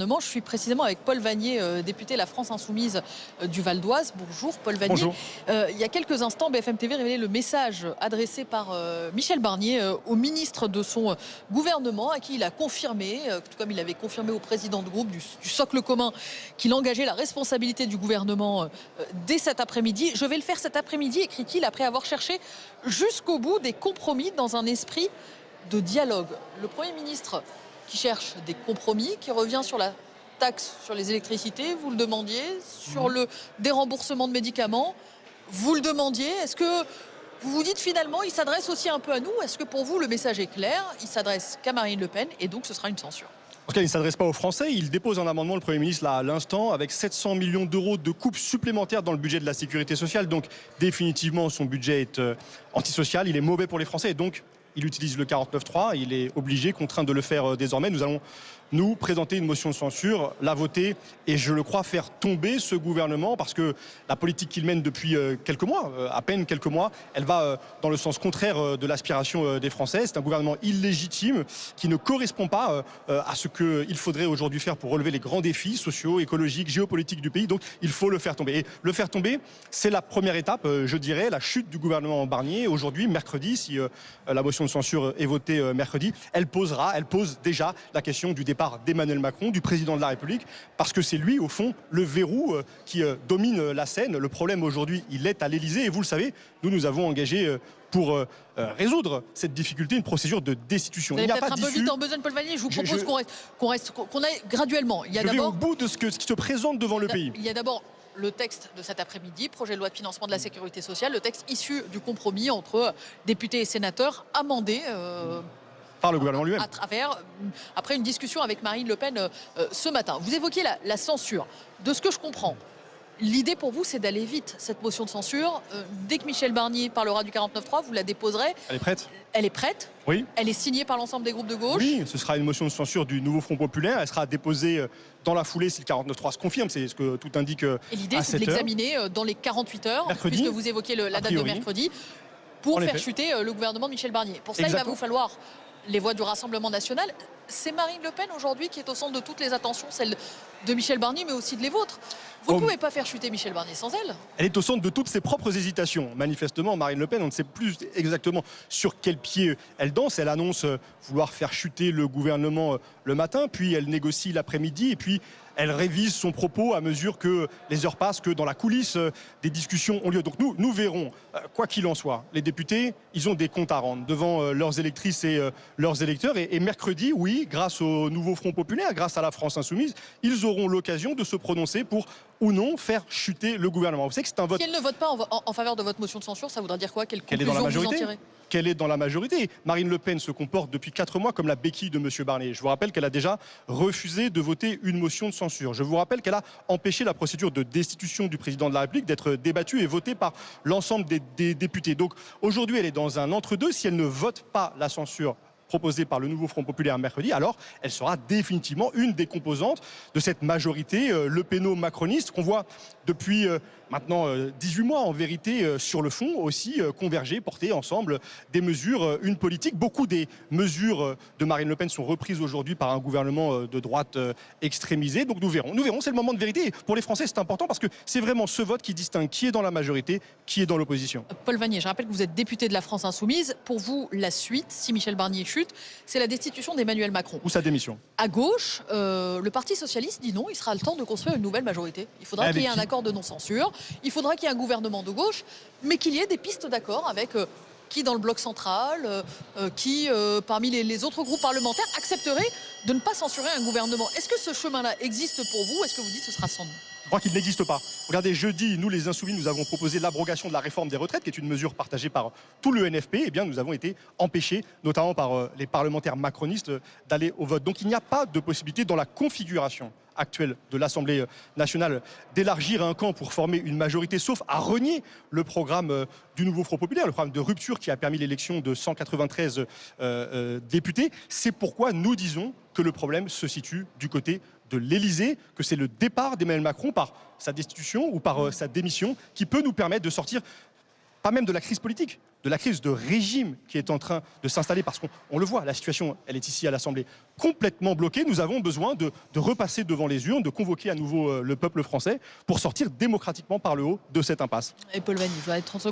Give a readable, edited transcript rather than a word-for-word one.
Je suis précisément avec Paul Vannier, député La France Insoumise du Val d'Oise. Bonjour Paul Vannier. Bonjour. Il y a quelques instants, BFM TV révélait le message adressé par Michel Barnier au ministre de son gouvernement, à qui il a confirmé, tout comme il avait confirmé au président de groupe du socle commun, qu'il engageait la responsabilité du gouvernement dès cet après-midi. Je vais le faire cet après-midi, écrit-il, après avoir cherché jusqu'au bout des compromis dans un esprit de dialogue. Le Premier ministre qui cherche des compromis, qui revient sur la taxe sur les électricités, vous le demandiez, sur le déremboursement de médicaments, vous le demandiez. Est-ce que vous vous dites finalement, il s'adresse aussi un peu à nous? Est-ce que pour vous, le message est clair? Il s'adresse qu'à Marine Le Pen et donc ce sera une censure. En tout cas, il ne s'adresse pas aux Français. Il dépose un amendement, le Premier ministre, là, à l'instant, avec 700 millions d'euros de coupes supplémentaires dans le budget de la sécurité sociale. Donc, définitivement, son budget est antisocial. Il est mauvais pour les Français. Et donc, il utilise le 49.3, il est obligé, contraint de le faire désormais. Nous allons nous présenter une motion de censure, la voter et je le crois faire tomber ce gouvernement parce que la politique qu'il mène depuis quelques mois, à peine quelques mois, elle va dans le sens contraire de l'aspiration des Français. C'est un gouvernement illégitime qui ne correspond pas à ce qu'il faudrait aujourd'hui faire pour relever les grands défis sociaux, écologiques, géopolitiques du pays. Donc il faut le faire tomber. Et le faire tomber, c'est la première étape, je dirais, la chute du gouvernement Barnier. Aujourd'hui, mercredi, si la motion de censure est votée mercredi, elle pose déjà la question du départ d'Emmanuel Macron, du président de la République, parce que c'est lui, au fond, le verrou qui domine la scène. Le problème aujourd'hui, il est à l'Élysée et vous le savez, nous avons engagé pour résoudre cette difficulté une procédure de destitution. Vous allez peut-être un peu vite en besogne, Paul Vannier. Je vous propose qu'on aille graduellement. Je vais au bout de ce qui se présente devant le pays. Il y a d'abord le texte de cet après-midi, projet de loi de financement de la sécurité sociale, le texte issu du compromis entre députés et sénateurs, amendé par le gouvernement lui-même. Après une discussion avec Marine Le Pen ce matin. Vous évoquiez la censure. De ce que je comprends, l'idée pour vous, c'est d'aller vite, cette motion de censure. Dès que Michel Barnier parlera du 49.3, vous la déposerez. Elle est prête? Elle est prête? Oui. Elle est signée par l'ensemble des groupes de gauche? Oui, ce sera une motion de censure du nouveau Front populaire. Elle sera déposée dans la foulée si le 49.3 se confirme. C'est ce que tout indique. Et l'idée, c'est de l'examiner dans les 48 heures, mercredi, puisque vous évoquiez la date de mercredi, pour faire chuter le gouvernement de Michel Barnier. Pour cela, il va vous falloir les voix du Rassemblement national. C'est Marine Le Pen aujourd'hui qui est au centre de toutes les attentions, celle de Michel Barnier, mais aussi de les vôtres. Vous ne pouvez pas faire chuter Michel Barnier sans elle. Elle est au centre de toutes ses propres hésitations. Manifestement, Marine Le Pen, on ne sait plus exactement sur quel pied elle danse. Elle annonce vouloir faire chuter le gouvernement le matin, puis elle négocie l'après-midi, et puis elle révise son propos à mesure que les heures passent, que dans la coulisse, des discussions ont lieu. Donc nous verrons, quoi qu'il en soit, les députés, ils ont des comptes à rendre devant leurs électrices et leurs électeurs. Et mercredi, oui, grâce au nouveau Front populaire, grâce à la France Insoumise, ils auront l'occasion de se prononcer pour ou non faire chuter le gouvernement. Vous savez que c'est un vote. Si elle ne vote pas en faveur de votre motion de censure, ça voudra dire quoi? Quelle est dans la conclusion vous en majorité tirez? Qu'elle est dans la majorité. Marine Le Pen se comporte depuis 4 mois comme la béquille de M. Barnier. Je vous rappelle qu'elle a déjà refusé de voter une motion de censure. Je vous rappelle qu'elle a empêché la procédure de destitution du président de la République d'être débattue et votée par l'ensemble des députés. Donc aujourd'hui, elle est dans un entre-deux. Si elle ne vote pas la censure proposée par le nouveau Front populaire mercredi, alors elle sera définitivement une des composantes de cette majorité le péno-macroniste qu'on voit depuis maintenant 18 mois en vérité sur le fond aussi converger, porter ensemble des mesures, une politique. Beaucoup des mesures de Marine Le Pen sont reprises aujourd'hui par un gouvernement de droite extrémisé. Donc nous verrons, c'est le moment de vérité. Et pour les Français, c'est important parce que c'est vraiment ce vote qui distingue qui est dans la majorité, qui est dans l'opposition. Paul Vannier, je rappelle que vous êtes député de la France Insoumise. Pour vous, la suite, si Michel Barnier chute, c'est la destitution d'Emmanuel Macron. Ou sa démission. À gauche, le Parti socialiste dit non, il sera le temps de construire une nouvelle majorité. Il faudra qu'il y ait un accord de non-censure, il faudra qu'il y ait un gouvernement de gauche, mais qu'il y ait des pistes d'accord avec qui dans le bloc central, qui parmi les autres groupes parlementaires accepterait de ne pas censurer un gouvernement. Est-ce que ce chemin-là existe pour vous? Est-ce que vous dites que ce sera sans nous? Je crois qu'il n'existe pas. Regardez, jeudi, nous les Insoumis, nous avons proposé l'abrogation de la réforme des retraites, qui est une mesure partagée par tout le NFP. Eh bien, nous avons été empêchés, notamment par les parlementaires macronistes, d'aller au vote. Donc il n'y a pas de possibilité dans la configuration actuelle de l'Assemblée nationale d'élargir un camp pour former une majorité, sauf à renier le programme du nouveau Front populaire, le programme de rupture qui a permis l'élection de 193 députés. C'est pourquoi nous disons que le problème se situe du côté de l'Élysée, que c'est le départ d'Emmanuel Macron par sa destitution ou par sa démission qui peut nous permettre de sortir pas même de la crise politique, de la crise de régime qui est en train de s'installer, parce qu'on le voit, la situation, elle est ici à l'Assemblée complètement bloquée. Nous avons besoin de repasser devant les urnes, de convoquer à nouveau le peuple français pour sortir démocratiquement par le haut de cette impasse. Et Paul Vanny, je vais aller 30 secondes.